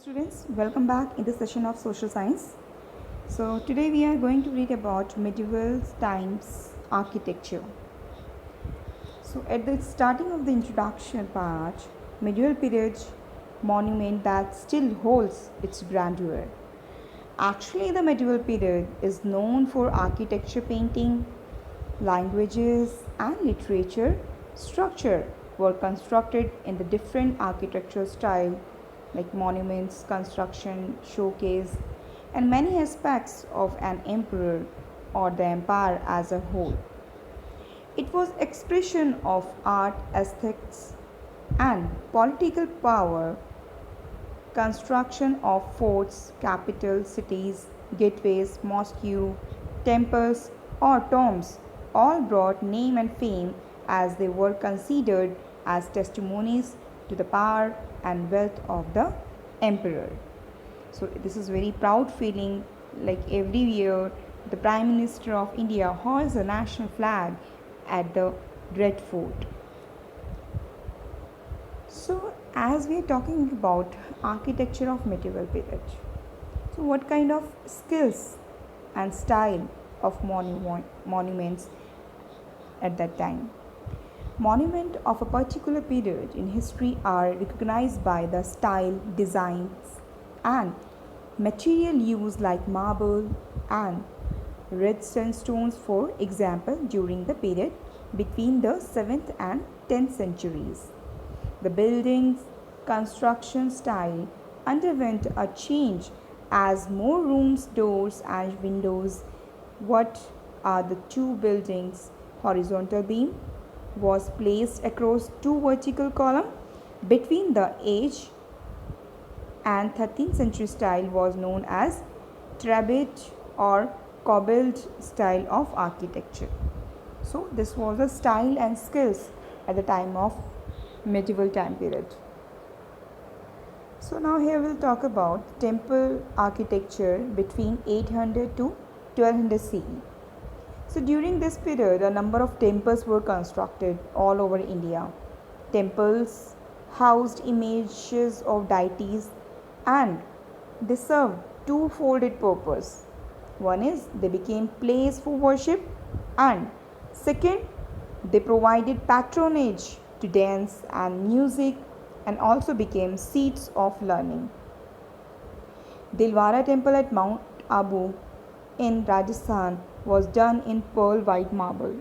Students, welcome back in the session of social science. So today we are going to read about medieval times architecture. So at the starting of the introduction part, medieval period monument that still holds its grandeur. Actually, the medieval period is known for architecture, painting, languages and literature structure were constructed in the different architectural style like monuments, construction, showcase, and many aspects of an emperor or the empire as a whole. It was expression of art, aesthetics, and political power, construction of forts, capitals, cities, gateways, mosques, temples, or tombs all brought name and fame as they were considered as testimonies to the power and wealth of the emperor. So this is very proud feeling, like every year the Prime Minister of India hoists the national flag at the Red Fort. So as we are talking about architecture of medieval period, so what kind of skills and style of monuments at that time? Monuments of a particular period in history are recognized by the style, designs, and material used like marble and red sandstones, for example, during the period between the 7th and 10th centuries. The building's construction style underwent a change as more rooms, doors, and windows. What are the two buildings? Horizontal beam was placed across two vertical columns between the age and 13th century style was known as trabeat or cobbled style of architecture. So this was the style and skills at the time of medieval time period. So now here we'll talk about temple architecture between 800 to 1200 CE. So during this period, a number of temples were constructed all over India. Temples housed images of deities and they served two-folded purpose. One is they became place for worship, and second, they provided patronage to dance and music and also became seats of learning. Dilwara temple at Mount Abu in Rajasthan was done in pearl white marble.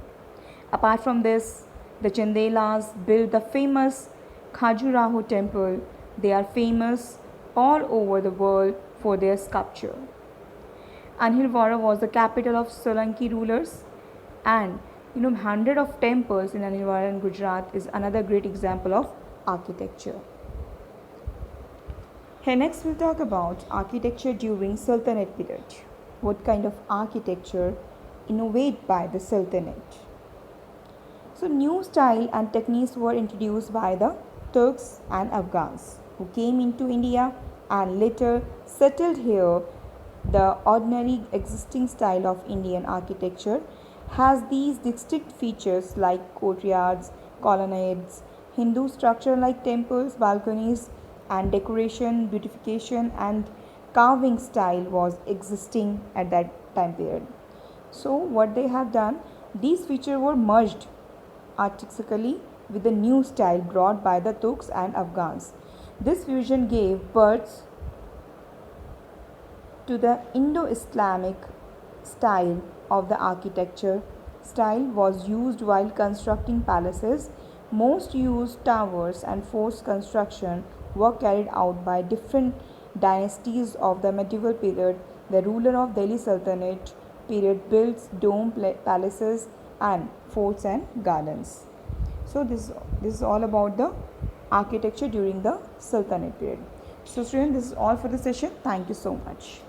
Apart from this, the Chandelas built the famous Khajuraho temple. They are famous all over the world for their sculpture. Anhilwara was the capital of Solanki rulers, and hundred of temples in Anhilwara in Gujarat is another great example of architecture. Here next we'll talk about architecture during Sultanate period. What kind of architecture innovated by the Sultanate? So new style and techniques were introduced by the Turks and Afghans who came into India and later settled here. The ordinary existing style of Indian architecture has these distinct features like courtyards, colonnades, Hindu structure like temples, balconies, and decoration, beautification, and carving style was existing at that time period. So what they have done, these features were merged artistically with the new style brought by the Turks and Afghans. This fusion gave birth to the Indo-Islamic style of the architecture. Style was used while constructing palaces. Most used towers and forts construction were carried out by different dynasties of the medieval period. The ruler of Delhi Sultanate period built dome palaces and forts and gardens. So this is all about the architecture during the Sultanate period. So students, this is all for the session. Thank you so much.